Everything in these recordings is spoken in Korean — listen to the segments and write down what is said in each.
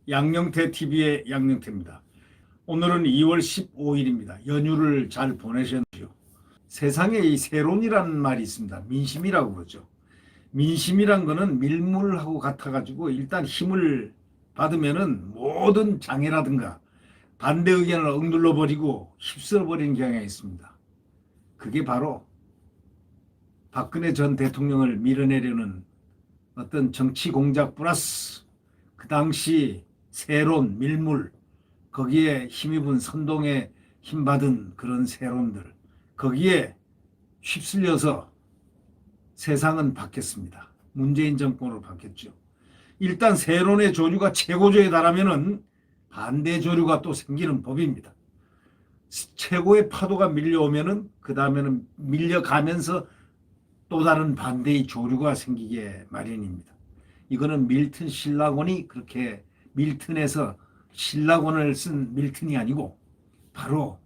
양영태 TV의 양영태입니다. 오늘은 2월 15일입니다. 연휴를 잘 보내셨나요? 세상에 이 세론이라는 말이 있습니다. 민심이라고 그러죠. 민심이란 거는 밀물하고 같아가지고 일단 힘을 받으면은 모든 장애라든가 반대 의견을 억눌러 버리고 휩쓸어 버리는 경향이 있습니다. 그게 바로 박근혜 전 대통령을 밀어내려는 어떤 정치 공작 플러스 그 당시 세론, 밀물, 거기에 힘입은 선동에 힘받은 그런 세론들, 거기에 휩쓸려서 세상은 바뀌었습니다. 문재인 정권으로 바뀌었죠. 일단 세론의 조류가 최고조에 달하면은 반대 조류가 또 생기는 법입니다. 최고의 파도가 밀려오면은 그 다음에는 밀려가면서 또 다른 반대의 조류가 생기게 마련입니다. 이거는 밀튼 신라곤이 그렇게 밀튼에서 신라곤을 쓴 밀튼이 아니고 바로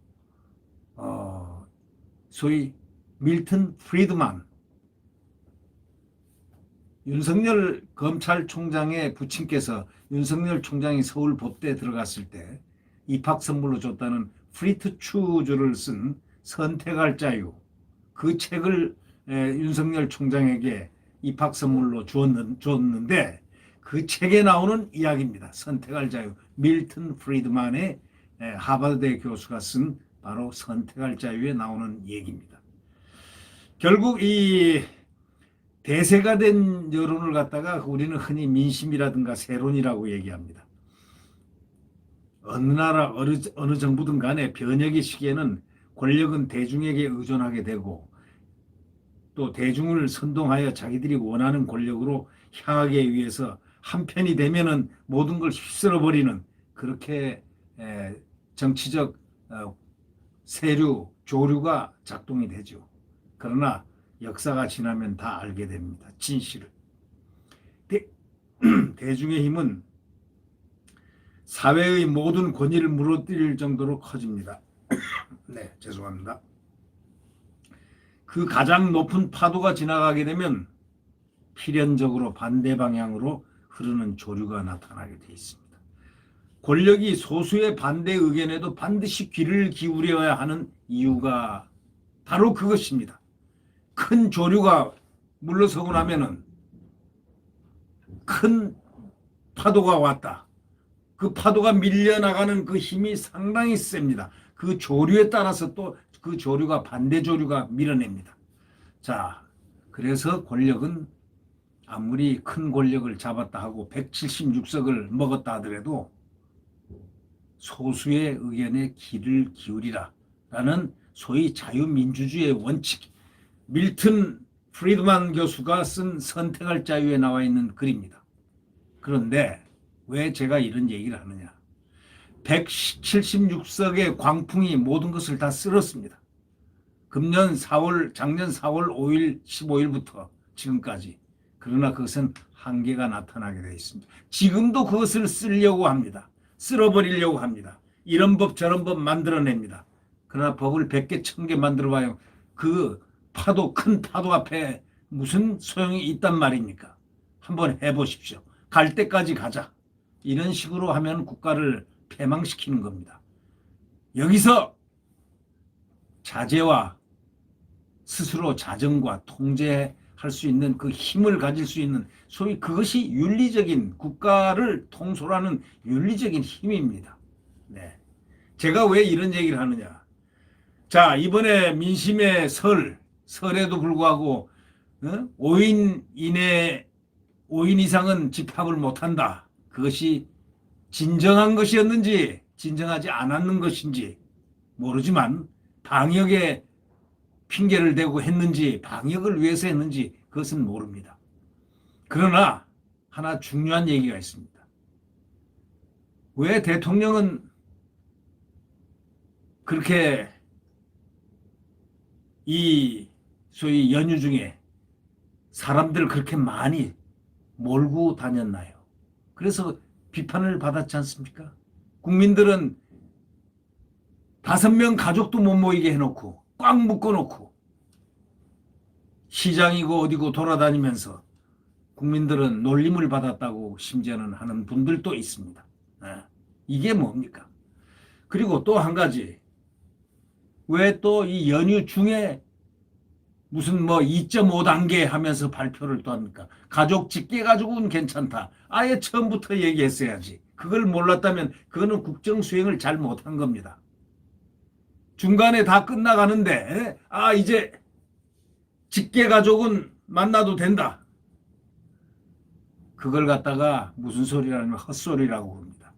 소위 밀튼 프리드만, 윤석열 검찰총장의 부친께서 윤석열 총장이 서울 법대에 들어갔을 때 입학 선물로 줬다는 프리트 추즈를 쓴 선택할 자유, 그 책을 윤석열 총장에게 입학 선물로 줬는데 그 책에 나오는 이야기입니다. 선택할 자유. 밀튼 프리드만의 하버드대 교수가 쓴 바로 선택할 자유에 나오는 얘기입니다. 결국 이 대세가 된 여론을 갖다가 우리는 흔히 민심이라든가 세론이라고 얘기합니다. 어느 나라, 어느 정부든 간에 변혁의 시기에는 권력은 대중에게 의존하게 되고 또 대중을 선동하여 자기들이 원하는 권력으로 향하기 위해서 한편이 되면은 모든 걸 휩쓸어 버리는 그렇게 정치적 세류, 조류가 작동이 되죠. 그러나 역사가 지나면 다 알게 됩니다. 진실을. 대중의 힘은 사회의 모든 권위를 무너뜨릴 정도로 커집니다. 네, 죄송합니다. 그 가장 높은 파도가 지나가게 되면 필연적으로 반대 방향으로 흐르는 조류가 나타나게 되어 있습니다. 권력이 소수의 반대 의견에도 반드시 귀를 기울여야 하는 이유가 바로 그것입니다. 큰 조류가 물러서고 나면은 큰 파도가 왔다. 그 파도가 밀려나가는 그 힘이 상당히 셉니다. 그 조류에 따라서 또 그 조류가 반대 조류가 밀어냅니다. 자, 그래서 권력은 아무리 큰 권력을 잡았다 하고 176석을 먹었다 하더라도 소수의 의견에 귀를 기울이라 라는 소위 자유민주주의의 원칙, 밀튼 프리드만 교수가 쓴 선택할 자유에 나와 있는 글입니다. 그런데 왜 제가 이런 얘기를 하느냐. 176석의 광풍이 모든 것을 다 쓸었습니다. 작년 4월 5일, 15일부터 지금까지. 그러나 그것은 한계가 나타나게 되어 있습니다. 지금도 그것을 쓰려고 합니다. 쓸어버리려고 합니다. 이런 법 저런 법 만들어냅니다. 그러나 법을 100개 1000개 만들어봐요. 그 파도, 큰 파도 앞에 무슨 소용이 있단 말입니까? 한번 해보십시오. 갈 때까지 가자. 이런 식으로 하면 국가를 패망시키는 겁니다. 여기서 자제와 스스로 자정과 통제할 수 있는 그 힘을 가질 수 있는 소위 그것이 윤리적인 국가를 통솔하는 윤리적인 힘입니다. 네. 제가 왜 이런 얘기를 하느냐. 자, 이번에 민심의 설에도 불구하고 5인 이상은 집합을 못한다. 그것이 진정한 것이었는지 진정하지 않았는 것인지 모르지만 방역에 핑계를 대고 했는지 방역을 위해서 했는지 그것은 모릅니다. 그러나 하나 중요한 얘기가 있습니다. 왜 대통령은 그렇게 이 소위 연휴 중에 사람들을 그렇게 많이 몰고 다녔나요? 그래서 비판을 받았지 않습니까? 국민들은 5명 가족도 못 모이게 해놓고 꽉 묶어놓고 시장이고 어디고 돌아다니면서 국민들은 놀림을 받았다고 심지어는 하는 분들도 있습니다. 이게 뭡니까? 그리고 또 한 가지, 왜 또 이 연휴 중에 무슨 뭐 2.5단계 하면서 발표를 또 합니까? 가족 직계 가족은 괜찮다. 아예 처음부터 얘기했어야지. 그걸 몰랐다면 그거는 국정 수행을 잘 못한 겁니다. 중간에 다 끝나가는데 이제 직계 가족은 만나도 된다. 그걸 갖다가 무슨 소리라면 헛소리라고 합니다.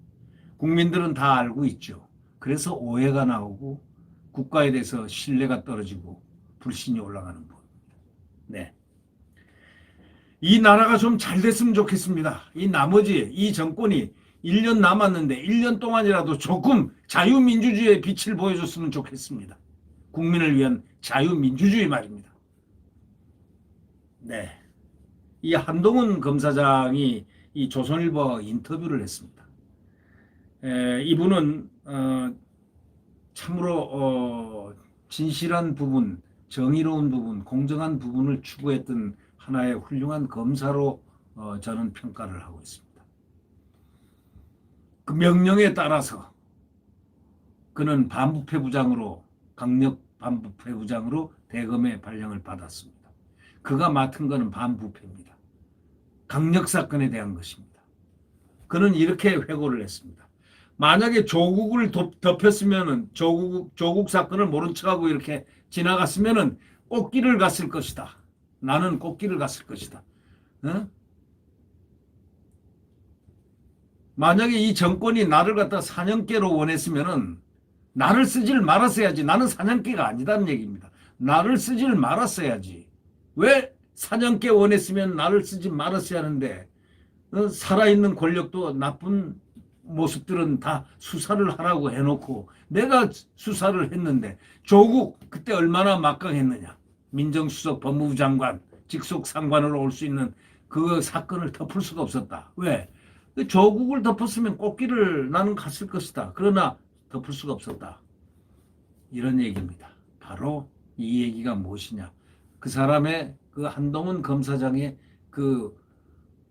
국민들은 다 알고 있죠. 그래서 오해가 나오고 국가에 대해서 신뢰가 떨어지고 불신이 올라가는 법. 네. 이 나라가 좀 잘 됐으면 좋겠습니다. 이 나머지 이 정권이 1년 남았는데 1년 동안이라도 조금 자유민주주의의 빛을 보여줬으면 좋겠습니다. 국민을 위한 자유민주주의 말입니다. 네. 이 한동훈 검사장이 이 조선일보 인터뷰를 했습니다. 이분은 참으로 진실한 부분, 정의로운 부분, 공정한 부분을 추구했던 하나의 훌륭한 검사로 저는 평가를 하고 있습니다. 그 명령에 따라서 그는 반부패부장으로, 강력 반부패부장으로 대검의 발령을 받았습니다. 그가 맡은 것은 반부패입니다. 강력 사건에 대한 것입니다. 그는 이렇게 회고를 했습니다. 만약에 조국을 덮였으면 조국 사건을 모른 척하고 이렇게 지나갔으면 꽃길을 갔을 것이다. 나는 꽃길을 갔을 것이다. 만약에 이 정권이 나를 갖다 사냥개로 원했으면 나를 쓰지를 말았어야지. 나는 사냥개가 아니다는 얘기입니다. 나를 쓰지를 말았어야지. 왜 사냥개 원했으면 나를 쓰지 말았어야 하는데 살아있는 권력도 나쁜 모습들은 다 수사를 하라고 해놓고 내가 수사를 했는데 조국 그때 얼마나 막강했느냐. 민정수석 법무부 장관 직속 상관으로 올 수 있는 그 사건을 덮을 수가 없었다. 왜? 조국을 덮었으면 꽃길을 나는 갔을 것이다. 그러나 덮을 수가 없었다. 이런 얘기입니다. 바로 이 얘기가 무엇이냐. 그 사람의 그 한동훈 검사장의 그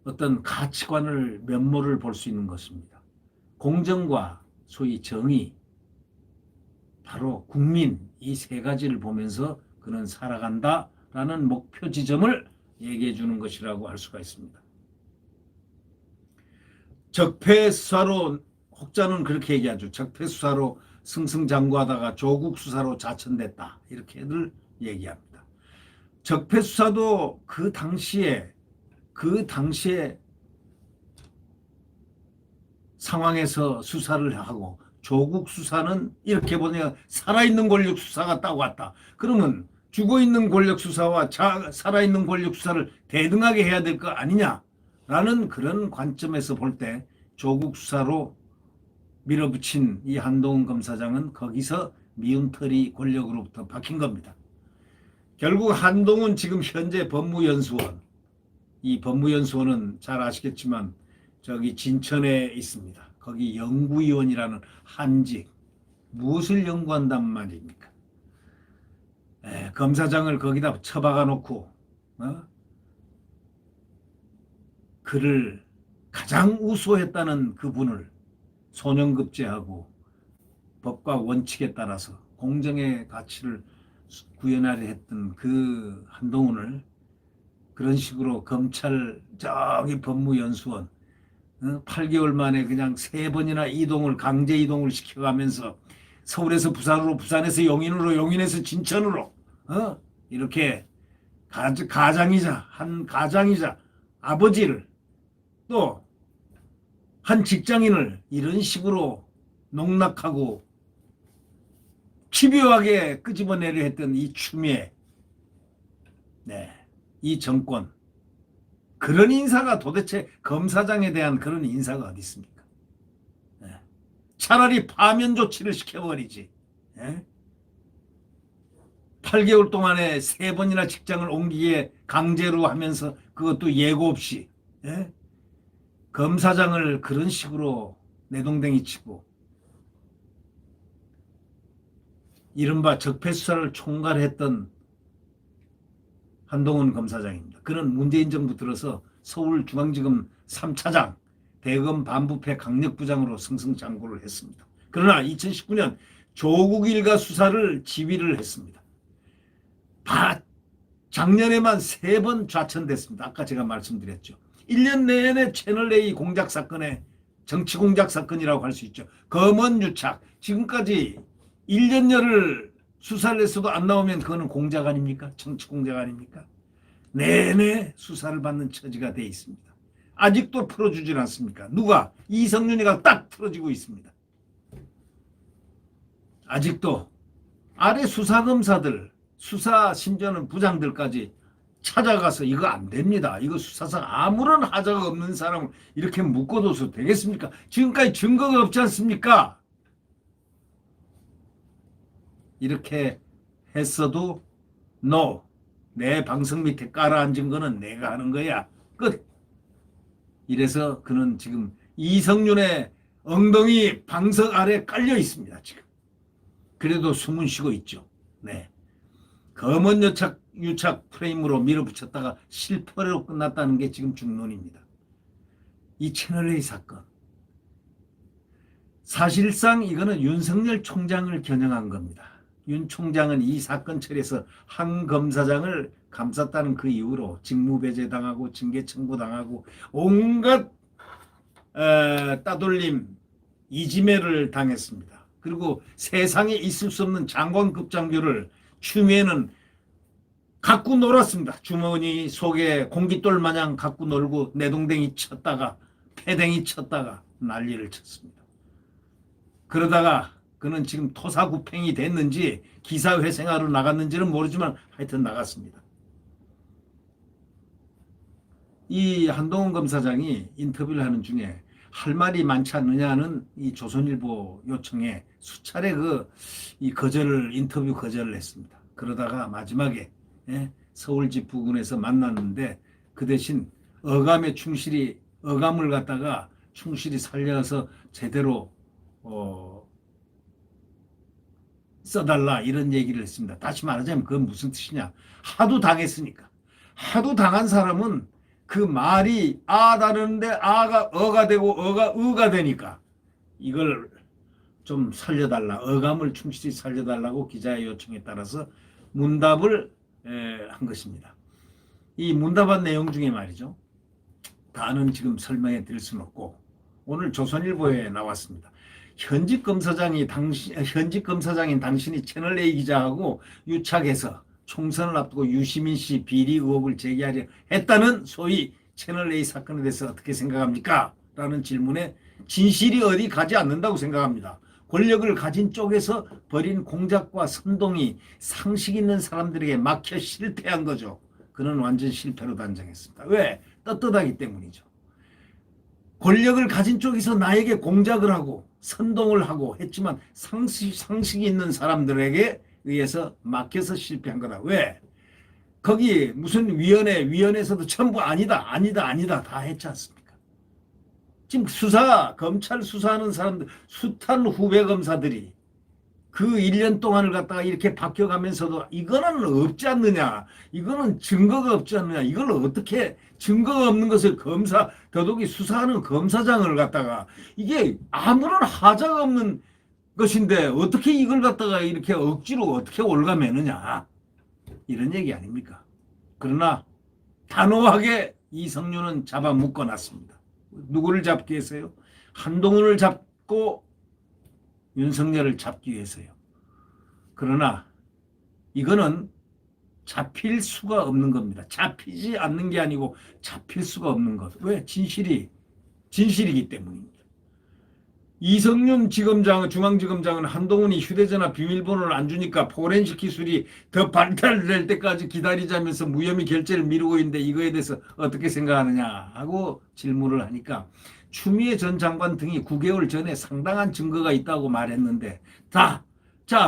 어떤 가치관을 면모를 볼 수 있는 것입니다. 공정과 소위 정의, 바로 국민 이 세 가지를 보면서 그는 살아간다라는 목표 지점을 얘기해 주는 것이라고 할 수가 있습니다. 적폐 수사로 혹자는 그렇게 얘기하죠. 적폐 수사로 승승장구하다가 조국 수사로 자천됐다. 이렇게들 얘기합니다. 적폐 수사도 그 당시에 상황에서 수사를 하고 조국 수사는 이렇게 보면 살아있는 권력 수사가 딱 왔다. 그러면 죽어있는 권력 수사와 살아있는 권력 수사를 대등하게 해야 될 거 아니냐라는 그런 관점에서 볼 때 조국 수사로 밀어붙인 이 한동훈 검사장은 거기서 미운털이 권력으로부터 박힌 겁니다. 결국 한동훈 지금 현재 법무연수원, 이 법무연수원은 잘 아시겠지만 저기 진천에 있습니다. 거기 연구위원이라는 한직, 무엇을 연구한단 말입니까? 검사장을 거기다 처박아 놓고 그를 가장 우수했다는 그분을 소년급제하고 법과 원칙에 따라서 공정의 가치를 구현하려 했던 그 한동훈을 그런 식으로 검찰 저기 법무연수원 8개월 만에 그냥 3번이나 이동을 강제 이동을 시켜가면서 서울에서 부산으로, 부산에서 용인으로, 용인에서 진천으로 이렇게 가장이자 한 가장이자 아버지를 또 한 직장인을 이런 식으로 농락하고 집요하게 끄집어내려 했던 이 추미애, 이 정권, 그런 인사가 도대체 검사장에 대한 그런 인사가 어디 있습니까? 차라리 파면 조치를 시켜버리지. 8개월 동안에 3번이나 직장을 옮기게 강제로 하면서 그것도 예고 없이 검사장을 그런 식으로 내동댕이 치고 이른바 적폐수사를 총괄했던 한동훈 검사장입니다. 그는 문재인 정부 들어서 서울중앙지검 3차장, 대검 반부패 강력부장으로 승승장구를 했습니다. 그러나 2019년 조국 일가 수사를 지휘를 했습니다. 작년에만 3번 좌천됐습니다. 아까 제가 말씀드렸죠. 1년 내내 채널A 공작 사건에 정치 공작 사건이라고 할 수 있죠. 검언 유착. 지금까지 1년여를 수사를 했어도 안 나오면 그거는 공작 아닙니까? 정치 공작 아닙니까? 내내 수사를 받는 처지가 돼 있습니다. 아직도 풀어주질 않습니까? 누가? 이성윤이가 딱 풀어지고 있습니다. 아직도 아래 수사검사들, 수사 심지어는 부장들까지 찾아가서 이거 안 됩니다. 이거 수사상 아무런 하자가 없는 사람을 이렇게 묶어둬서 되겠습니까? 지금까지 증거가 없지 않습니까? 이렇게 했어도 no. 내 방석 밑에 깔아앉은 거는 내가 하는 거야. 끝. 이래서 그는 지금 이성윤의 엉덩이 방석 아래 깔려 있습니다. 지금. 그래도 숨은 쉬고 있죠. 네. 검언 유착 프레임으로 밀어붙였다가 실패로 끝났다는 게 지금 중론입니다. 이 채널A 사건. 사실상 이거는 윤석열 총장을 겨냥한 겁니다. 윤 총장은 이 사건 처리에서 한 검사장을 감쌌다는 그 이유로 직무배제당하고 징계 청구당하고 온갖 따돌림, 이지매를 당했습니다. 그리고 세상에 있을 수 없는 장관급 장교를 추미애는 갖고 놀았습니다. 주머니 속에 공깃돌 마냥 갖고 놀고 내동댕이 쳤다가 패댕이 쳤다가 난리를 쳤습니다. 그러다가 그는 지금 토사구팽이 됐는지 기사회생하러 나갔는지는 모르지만 하여튼 나갔습니다. 이 한동훈 검사장이 인터뷰를 하는 중에 할 말이 많지 않느냐는 이 조선일보 요청에 수차례 인터뷰 거절을 했습니다. 그러다가 마지막에 서울집 부근에서 만났는데 그 대신 어감을 갖다가 충실히 살려서 제대로 써달라 이런 얘기를 했습니다. 다시 말하자면 그건 무슨 뜻이냐. 하도 당했으니까. 하도 당한 사람은 그 말이 다르는데 아가 어가 되고 어가 의가 되니까 이걸 좀 살려달라. 어감을 충실히 살려달라고 기자의 요청에 따라서 문답을 한 것입니다. 이 문답한 내용 중에 말이죠. 다는 지금 설명해 드릴 수는 없고 오늘 조선일보에 나왔습니다. 현직 검사장인 당신이 채널A 기자하고 유착해서 총선을 앞두고 유시민 씨 비리 의혹을 제기하려 했다는 소위 채널A 사건에 대해서 어떻게 생각합니까? 라는 질문에 진실이 어디 가지 않는다고 생각합니다. 권력을 가진 쪽에서 벌인 공작과 선동이 상식 있는 사람들에게 막혀 실패한 거죠. 그는 완전 실패로 단정했습니다. 왜? 떳떳하기 때문이죠. 권력을 가진 쪽에서 나에게 공작을 하고 선동을 하고 했지만 상식이 있는 사람들에게 의해서 막혀서 실패한 거다. 왜? 거기 무슨 위원회에서도 전부 아니다 다 했지 않습니까? 지금 검찰 수사하는 사람들, 숱한 후배 검사들이 그 1년 동안을 갖다가 이렇게 바뀌어가면서도 이거는 없지 않느냐. 이거는 증거가 없지 않느냐. 이걸 어떻게 증거가 없는 것을 더더욱이 수사하는 검사장을 갖다가 이게 아무런 하자가 없는 것인데 어떻게 이걸 갖다가 이렇게 억지로 어떻게 올가매느냐. 이런 얘기 아닙니까? 그러나 단호하게 이성윤은 잡아 묶어놨습니다. 누구를 잡기 위해서요? 한동훈을 잡고 윤석열을 잡기 위해서요. 그러나 이거는 잡힐 수가 없는 겁니다. 잡히지 않는 게 아니고 잡힐 수가 없는 것. 왜? 진실이기 때문입니다. 이성윤 중앙지검장은 한동훈이 휴대전화 비밀번호를 안 주니까 포렌식 기술이 더 발달될 때까지 기다리자면서 무혐의 결재를 미루고 있는데 이거에 대해서 어떻게 생각하느냐 하고 질문을 하니까 추미애 전 장관 등이 9개월 전에 상당한 증거가 있다고 말했는데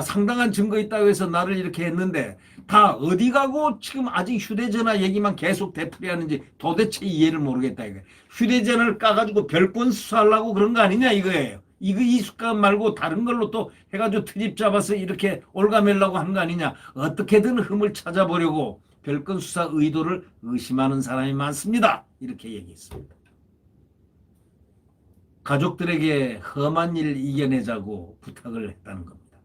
상당한 증거 있다고 해서 나를 이렇게 했는데 다 어디 가고 지금 아직 휴대전화 얘기만 계속 되풀이하는지 도대체 이해를 모르겠다 이거예요. 휴대전화를 까가지고 별건 수사하려고 그런 거 아니냐 이거예요. 이 습관 말고 다른 걸로 또 해가지고 트집 잡아서 이렇게 올가매려고 하는 거 아니냐. 어떻게든 흠을 찾아보려고 별건 수사 의도를 의심하는 사람이 많습니다. 이렇게 얘기했습니다. 가족들에게 험한 일 이겨내자고 부탁을 했다는 겁니다.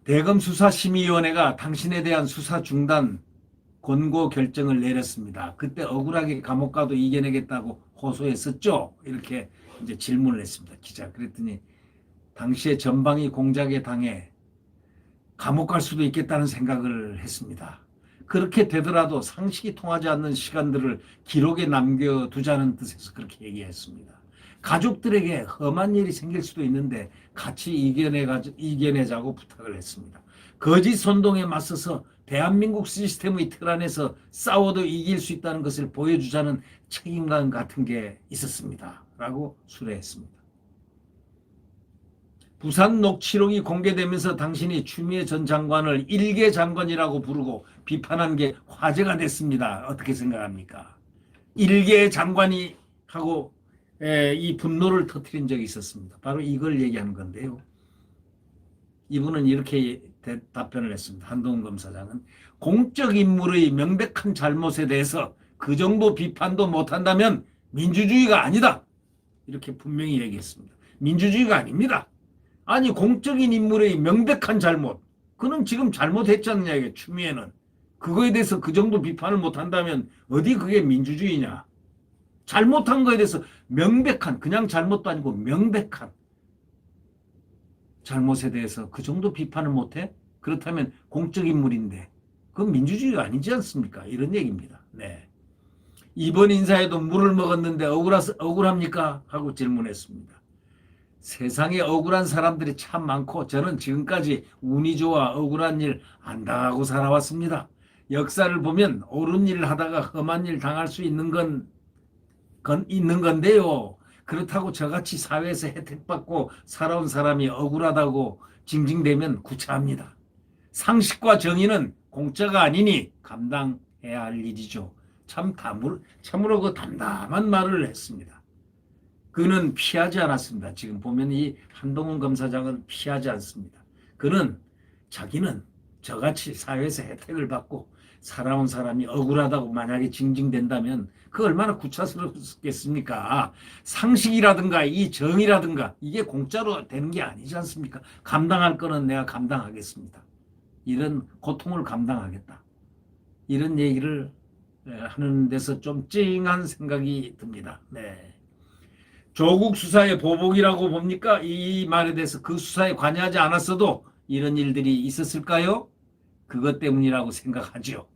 대검수사심의위원회가 당신에 대한 수사 중단 권고 결정을 내렸습니다. 그때 억울하게 감옥 가도 이겨내겠다고 호소했었죠? 이렇게 이제 질문을 했습니다. 기자. 그랬더니 당시에 전방위 공작에 당해 감옥 갈 수도 있겠다는 생각을 했습니다. 그렇게 되더라도 상식이 통하지 않는 시간들을 기록에 남겨두자는 뜻에서 그렇게 얘기했습니다. 가족들에게 험한 일이 생길 수도 있는데 같이 이겨내자고 부탁을 했습니다. 거짓 선동에 맞서서 대한민국 시스템의 틀 안에서 싸워도 이길 수 있다는 것을 보여주자는 책임감 같은 게 있었습니다. 라고 수례했습니다. 부산 녹취록이 공개되면서 당신이 추미애 전 장관을 일개 장관이라고 부르고 비판한 게 화제가 됐습니다. 어떻게 생각합니까? 일개 장관이 하고 이 분노를 터뜨린 적이 있었습니다. 바로 이걸 얘기하는 건데요. 이분은 이렇게 답변을 했습니다. 한동훈 검사장은 공적 인물의 명백한 잘못에 대해서 그 정도 비판도 못한다면 민주주의가 아니다. 이렇게 분명히 얘기했습니다. 민주주의가 아닙니다. 아니 공적인 인물의 명백한 잘못, 그는 지금 잘못했지 않느냐 이게 추미애는. 그거에 대해서 그 정도 비판을 못한다면 어디 그게 민주주의냐. 잘못한 거에 대해서 명백한, 그냥 잘못도 아니고 명백한 잘못에 대해서 그 정도 비판을 못해? 그렇다면 공적 인물인데 그건 민주주의가 아니지 않습니까? 이런 얘기입니다. 네. 이번 인사에도 물을 먹었는데 억울합니까? 하고 질문했습니다. 세상에 억울한 사람들이 참 많고 저는 지금까지 운이 좋아 억울한 일 안 당하고 살아왔습니다. 역사를 보면 옳은 일을 하다가 험한 일 당할 수 있는 있는 건데요. 그렇다고 저같이 사회에서 혜택받고 살아온 사람이 억울하다고 징징대면 구차합니다. 상식과 정의는 공짜가 아니니 감당해야 할 일이죠. 참으로 그 담담한 말을 했습니다. 그는 피하지 않았습니다. 지금 보면 이 한동훈 검사장은 피하지 않습니다. 그는 자기는 저같이 사회에서 혜택을 받고 살아온 사람이 억울하다고 만약에 징징댄다면 그 얼마나 구차스럽겠습니까? 상식이라든가 이 정의라든가 이게 공짜로 되는 게 아니지 않습니까? 감당할 거는 내가 감당하겠습니다. 이런 고통을 감당하겠다. 이런 얘기를 하는 데서 좀 찡한 생각이 듭니다. 네. 조국 수사의 보복이라고 봅니까? 이 말에 대해서 그 수사에 관여하지 않았어도 이런 일들이 있었을까요? 그것 때문이라고 생각하죠.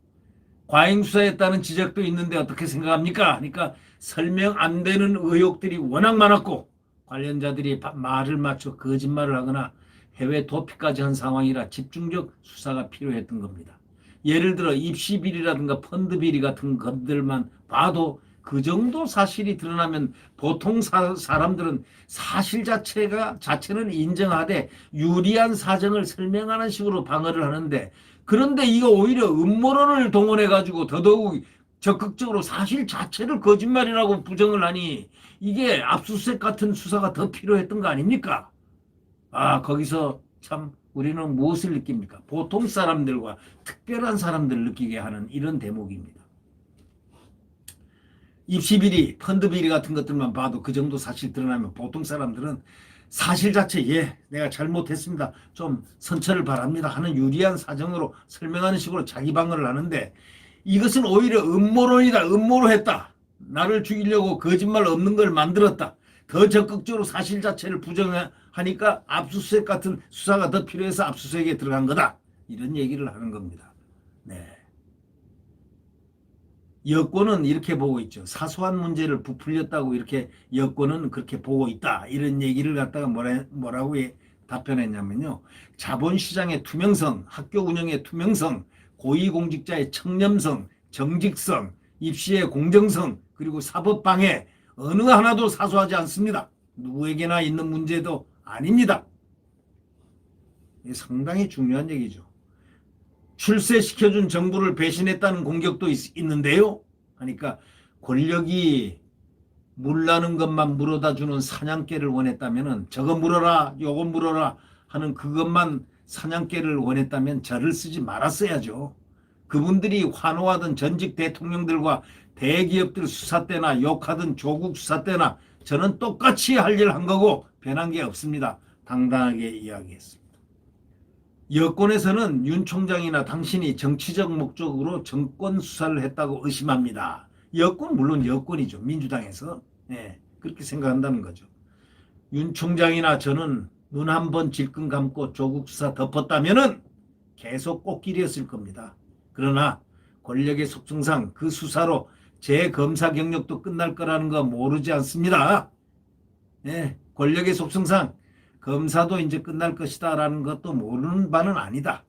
과잉 수사했다는 지적도 있는데 어떻게 생각합니까? 그러니까 설명 안 되는 의혹들이 워낙 많았고 관련자들이 말을 맞춰 거짓말을 하거나 해외 도피까지 한 상황이라 집중적 수사가 필요했던 겁니다. 예를 들어 입시 비리라든가 펀드 비리 같은 것들만 봐도 그 정도 사실이 드러나면 보통 사람들은 사실 자체는 인정하되 유리한 사정을 설명하는 식으로 방어를 하는데, 그런데 이거 오히려 음모론을 동원해가지고 더더욱 적극적으로 사실 자체를 거짓말이라고 부정을 하니 이게 압수수색 같은 수사가 더 필요했던 거 아닙니까? 거기서 참 우리는 무엇을 느낍니까? 보통 사람들과 특별한 사람들을 느끼게 하는 이런 대목입니다. 입시비리, 펀드비리 같은 것들만 봐도 그 정도 사실 드러나면 보통 사람들은 사실 자체 내가 잘못했습니다. 좀 선처를 바랍니다 하는 유리한 사정으로 설명하는 식으로 자기 방어를 하는데, 이것은 오히려 음모론이다. 음모로 했다. 나를 죽이려고 거짓말 없는 걸 만들었다. 더 적극적으로 사실 자체를 부정하니까 압수수색 같은 수사가 더 필요해서 압수수색에 들어간 거다. 이런 얘기를 하는 겁니다. 네. 여권은 이렇게 보고 있죠. 사소한 문제를 부풀렸다고 이렇게 여권은 그렇게 보고 있다. 이런 얘기를 갖다가 뭐라고 답변했냐면요. 자본시장의 투명성, 학교 운영의 투명성, 고위공직자의 청렴성, 정직성, 입시의 공정성, 그리고 사법방해, 어느 하나도 사소하지 않습니다. 누구에게나 있는 문제도 아닙니다. 이게 상당히 중요한 얘기죠. 출세시켜준 정부를 배신했다는 공격도 있는데요. 그러니까 권력이 물나는 것만 물어다 주는 사냥개를 원했다면, 저거 물어라 요거 물어라 하는 그것만 사냥개를 원했다면 저를 쓰지 말았어야죠. 그분들이 환호하던 전직 대통령들과 대기업들 수사 때나 욕하던 조국 수사 때나 저는 똑같이 할 일 한 거고 변한 게 없습니다. 당당하게 이야기했습니다. 여권에서는 윤 총장이나 당신이 정치적 목적으로 정권 수사를 했다고 의심합니다. 여권 물론 여권이죠. 민주당에서. 네, 그렇게 생각한다는 거죠. 윤 총장이나 저는 눈 한 번 질끈 감고 조국 수사 덮었다면은 계속 꽃길이었을 겁니다. 그러나 권력의 속성상 그 수사로 제 검사 경력도 끝날 거라는 거 모르지 않습니다. 네, 권력의 속성상 검사도 이제 끝날 것이다 라는 것도 모르는 바는 아니다.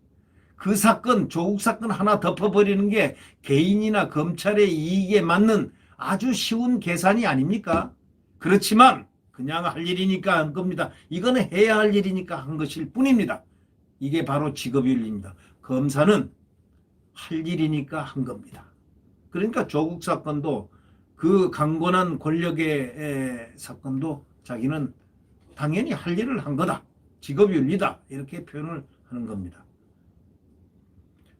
그 사건, 조국 사건 하나 덮어버리는 게 개인이나 검찰의 이익에 맞는 아주 쉬운 계산이 아닙니까? 그렇지만 그냥 할 일이니까 한 겁니다. 이거는 해야 할 일이니까 한 것일 뿐입니다. 이게 바로 직업윤리입니다. 검사는 할 일이니까 한 겁니다. 그러니까 조국 사건도 그 강건한 권력의 사건도 자기는 당연히 할 일을 한 거다. 직업윤리다. 이렇게 표현을 하는 겁니다.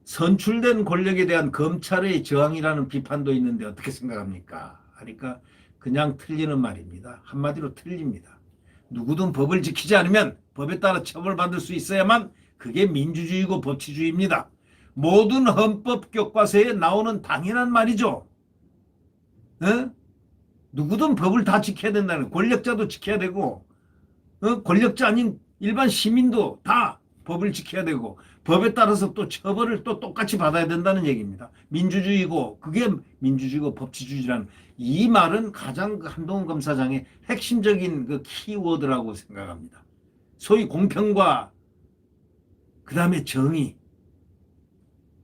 선출된 권력에 대한 검찰의 저항이라는 비판도 있는데 어떻게 생각합니까? 하니까 그냥 틀리는 말입니다. 한마디로 틀립니다. 누구든 법을 지키지 않으면 법에 따라 처벌받을 수 있어야만 그게 민주주의고 법치주의입니다. 모든 헌법 교과서에 나오는 당연한 말이죠. 누구든 법을 다 지켜야 된다는, 권력자도 지켜야 되고 권력자 아닌 일반 시민도 다 법을 지켜야 되고 법에 따라서 또 처벌을 또 똑같이 받아야 된다는 얘기입니다. 민주주의고 그게 민주주의고 법치주의라는 이 말은 가장 한동훈 검사장의 핵심적인 그 키워드라고 생각합니다. 소위 공평과 그 다음에 정의,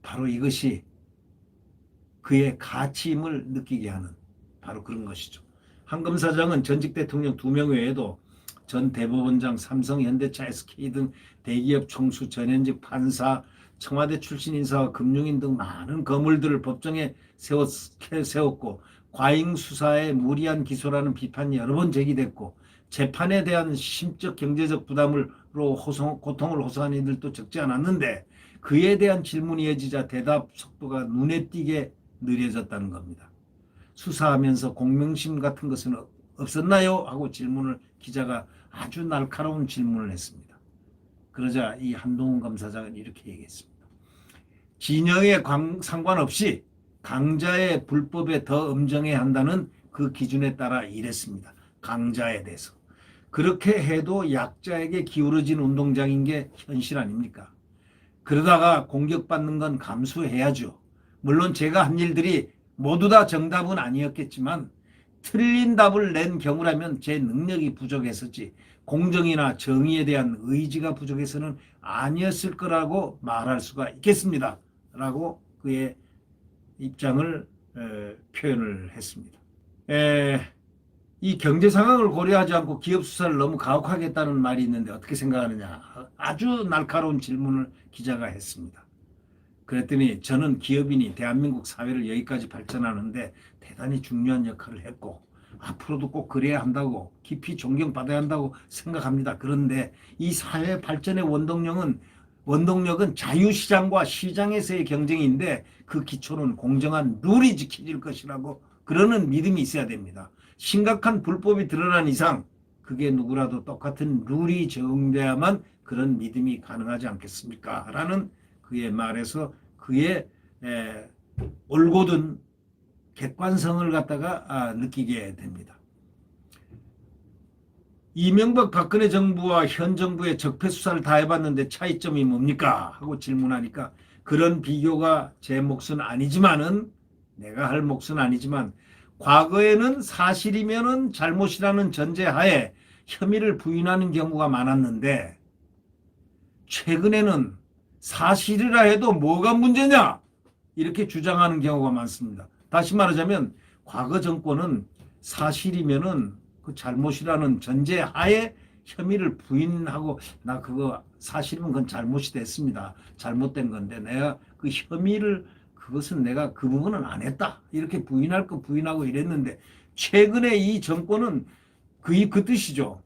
바로 이것이 그의 가치임을 느끼게 하는 바로 그런 것이죠. 한 검사장은 전직 대통령 2명 외에도 전 대법원장, 삼성, 현대차, SK 등 대기업 총수, 전현직 판사, 청와대 출신 인사와 금융인 등 많은 거물들을 법정에 세웠고 과잉 수사에 무리한 기소라는 비판이 여러 번 제기됐고 재판에 대한 심적 경제적 부담으로 고통을 호소하는 이들도 적지 않았는데 그에 대한 질문이 이어지자 대답 속도가 눈에 띄게 느려졌다는 겁니다. 수사하면서 공명심 같은 것은 없었나요? 하고 질문을 기자가 아주 날카로운 질문을 했습니다. 그러자 이 한동훈 검사장은 이렇게 얘기했습니다. 진영에 상관없이 강자의 불법에 더 엄정해야 한다는 그 기준에 따라 일했습니다. 강자에 대해서. 그렇게 해도 약자에게 기울어진 운동장인 게 현실 아닙니까? 그러다가 공격받는 건 감수해야죠. 물론 제가 한 일들이 모두 다 정답은 아니었겠지만 틀린 답을 낸 경우라면 제 능력이 부족했었지 공정이나 정의에 대한 의지가 부족해서는 아니었을 거라고 말할 수가 있겠습니다. 라고 그의 입장을 표현을 했습니다. 이 경제 상황을 고려하지 않고 기업 수사를 너무 가혹하겠다는 말이 있는데 어떻게 생각하느냐. 아주 날카로운 질문을 기자가 했습니다. 그랬더니 저는 기업인이 대한민국 사회를 여기까지 발전하는데 대단히 중요한 역할을 했고 앞으로도 꼭 그래야 한다고 깊이 존경받아야 한다고 생각합니다. 그런데 이 사회 발전의 원동력은 자유시장과 시장에서의 경쟁인데 그 기초는 공정한 룰이 지켜질 것이라고 그러는 믿음이 있어야 됩니다. 심각한 불법이 드러난 이상 그게 누구라도 똑같은 룰이 적용돼야만 그런 믿음이 가능하지 않겠습니까? 라는 그의 말에서 그의 올곧은 객관성을 갖다가 느끼게 됩니다. 이명박 박근혜 정부와 현 정부의 적폐 수사를 다 해봤는데 차이점이 뭡니까? 하고 질문하니까 그런 비교가 제 몫은 아니지만은 내가 할 몫은 아니지만 과거에는 사실이면은 잘못이라는 전제하에 혐의를 부인하는 경우가 많았는데 최근에는 사실이라 해도 뭐가 문제냐? 이렇게 주장하는 경우가 많습니다. 다시 말하자면 과거 정권은 사실이면은 그 잘못이라는 전제하에 혐의를 부인하고 나 그거 사실이면 그건 잘못이 됐습니다. 잘못된 건데 내가 그 혐의를 그것은 내가 그 부분은 안 했다. 이렇게 부인할 거 부인하고 이랬는데 최근에 이 정권은 그 뜻이죠.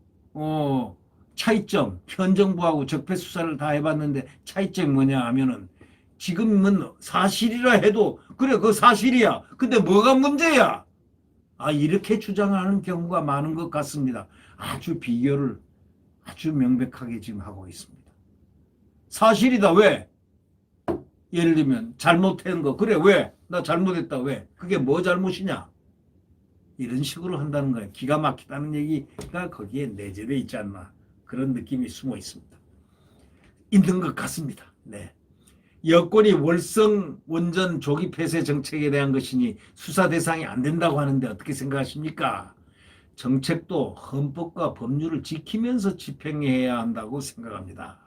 차이점, 현 정부하고 적폐 수사를 다 해봤는데 차이점이 뭐냐 하면은 지금은 사실이라 해도 그래 그 사실이야. 근데 뭐가 문제야? 이렇게 주장하는 경우가 많은 것 같습니다. 아주 비교를 아주 명백하게 지금 하고 있습니다. 사실이다. 왜? 예를 들면 잘못한 거. 그래 왜? 나 잘못했다. 왜? 그게 뭐 잘못이냐? 이런 식으로 한다는 거예요. 기가 막히다는 얘기가 거기에 내재되어 있지 않나. 그런 느낌이 숨어 있습니다. 있는 것 같습니다. 네. 여권이 월성 원전 조기 폐쇄 정책에 대한 것이니 수사 대상이 안 된다고 하는데 어떻게 생각하십니까? 정책도 헌법과 법률을 지키면서 집행해야 한다고 생각합니다.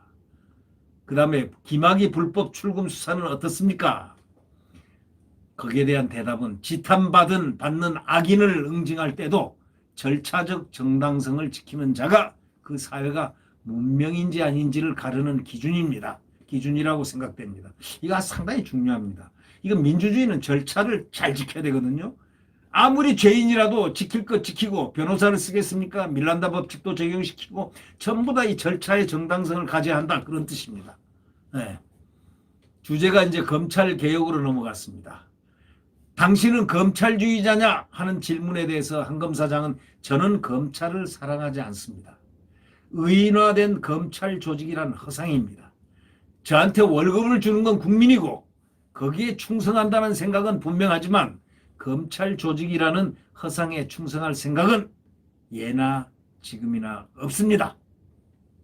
그 다음에 김학의 불법 출금 수사는 어떻습니까? 거기에 대한 대답은 지탄받는 악인을 응징할 때도 절차적 정당성을 지키는 자가 그 사회가 문명인지 아닌지를 가르는 기준입니다. 기준이라고 생각됩니다. 이거 상당히 중요합니다. 이거 민주주의는 절차를 잘 지켜야 되거든요. 아무리 죄인이라도 지킬 것 지키고 변호사를 쓰겠습니까? 밀란다 법칙도 적용시키고 전부 다 이 절차의 정당성을 가져야 한다. 그런 뜻입니다. 네. 주제가 이제 검찰 개혁으로 넘어갔습니다. 당신은 검찰주의자냐 하는 질문에 대해서 한 검사장은 저는 검찰을 사랑하지 않습니다. 의인화된 검찰 조직이란 허상입니다. 저한테 월급을 주는 건 국민이고 거기에 충성한다는 생각은 분명하지만 검찰 조직이라는 허상에 충성할 생각은 예나 지금이나 없습니다.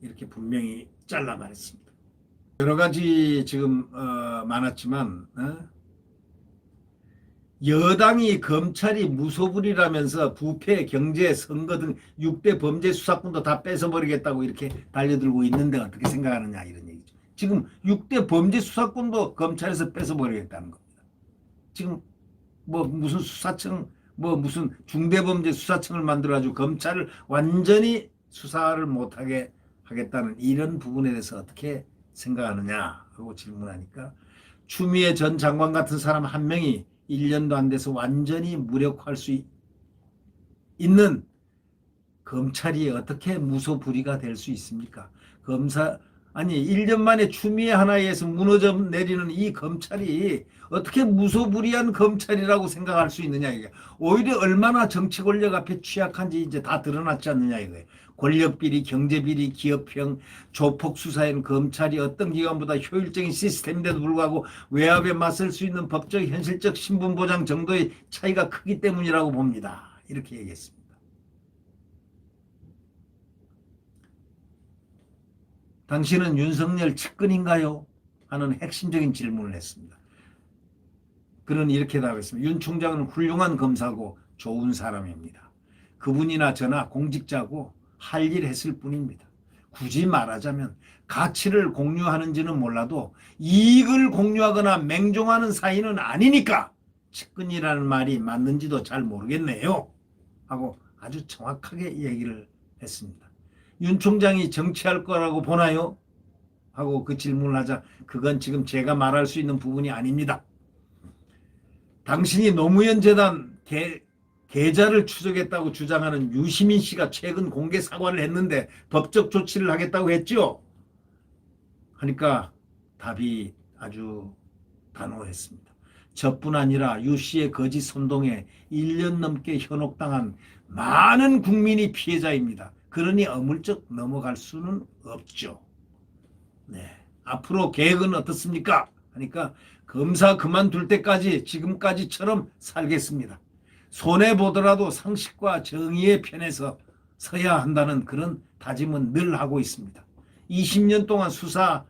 이렇게 분명히 잘라 말했습니다. 여러 가지 지금 많았지만 여당이 검찰이 무소불위라면서 부패, 경제, 선거 등 6대 범죄 수사권도 다 뺏어버리겠다고 이렇게 달려들고 있는데 어떻게 생각하느냐 이런 얘기죠. 지금 6대 범죄 수사권도 검찰에서 뺏어버리겠다는 겁니다. 지금 뭐 무슨 수사청 무슨 중대범죄 수사청을 만들어가지고 검찰을 완전히 수사를 못하게 하겠다는 이런 부분에 대해서 어떻게 생각하느냐 하고 질문하니까 추미애 전 장관 같은 사람 한 명이 1년도 안 돼서 완전히 무력화할 수 있는 검찰이 어떻게 무소불위가 될 수 있습니까? 1년 만에 추미애 하나에 의해서 무너져 내리는 이 검찰이 어떻게 무소불위한 검찰이라고 생각할 수 있느냐 이게. 오히려 얼마나 정치 권력 앞에 취약한지 이제 다 드러났지 않느냐 이거예요. 권력비리, 경제비리, 기업형, 조폭 수사에는 검찰이 어떤 기관보다 효율적인 시스템인데도 불구하고 외압에 맞설 수 있는 법적, 현실적 신분보장 정도의 차이가 크기 때문이라고 봅니다. 이렇게 얘기했습니다. 당신은 윤석열 측근인가요? 하는 핵심적인 질문을 했습니다. 그는 이렇게 답했습니다. 윤 총장은 훌륭한 검사고 좋은 사람입니다. 그분이나 저나 공직자고 할 일 했을 뿐입니다. 굳이 말하자면 가치를 공유하는지는 몰라도 이익을 공유하거나 맹종하는 사이는 아니니까 측근이라는 말이 맞는지도 잘 모르겠네요. 하고 아주 정확하게 얘기를 했습니다. 윤 총장이 정치할 거라고 보나요? 하고 그 질문을 하자 그건 지금 제가 말할 수 있는 부분이 아닙니다. 당신이 노무현 재단 계좌를 추적했다고 주장하는 유시민 씨가 최근 공개 사과를 했는데 법적 조치를 하겠다고 했죠? 하니까 답이 아주 단호했습니다. 저뿐 아니라 유 씨의 거짓 선동에 1년 넘게 현혹당한 많은 국민이 피해자입니다. 그러니 어물쩍 넘어갈 수는 없죠. 네. 앞으로 계획은 어떻습니까? 하니까 검사 그만둘 때까지 지금까지처럼 살겠습니다. 손해보더라도 상식과 정의의 편에서 서야 한다는 그런 다짐은 늘 하고 있습니다. 20년 동안 수사할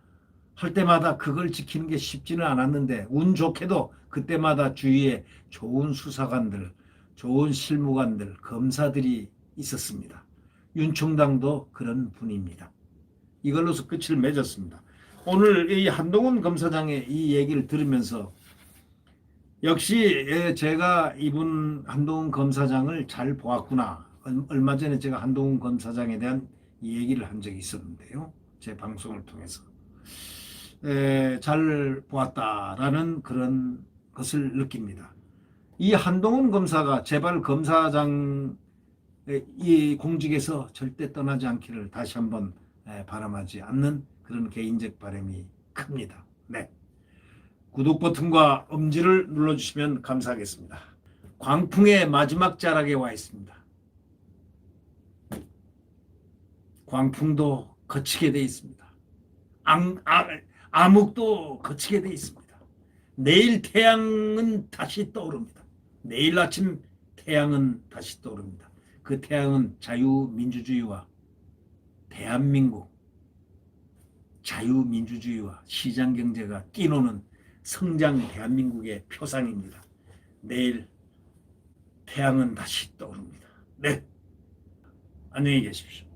때마다 그걸 지키는 게 쉽지는 않았는데 운 좋게도 그때마다 주위에 좋은 수사관들, 좋은 실무관들, 검사들이 있었습니다. 윤 총장도 그런 분입니다. 이걸로서 끝을 맺었습니다. 오늘 이 한동훈 검사장의 이 얘기를 들으면서 역시 제가 이분 한동훈 검사장을 잘 보았구나. 얼마 전에 제가 한동훈 검사장에 대한 얘기를 한 적이 있었는데요. 제 방송을 통해서. 잘 보았다라는 그런 것을 느낍니다. 이 한동훈 검사가 제발 검사장 이 공직에서 절대 떠나지 않기를 다시 한번 바람하지 않는 그런 개인적 바람이 큽니다. 네. 구독 버튼과 엄지를 눌러주시면 감사하겠습니다. 광풍의 마지막 자락에 와 있습니다. 광풍도 거치게 돼 있습니다. 암흑도 거치게 돼 있습니다. 내일 태양은 다시 떠오릅니다. 내일 아침 태양은 다시 떠오릅니다. 그 태양은 자유민주주의와 대한민국 자유민주주의와 시장경제가 뛰노는 성장 대한민국의 표상입니다. 내일 태양은 다시 떠오릅니다. 네, 안녕히 계십시오.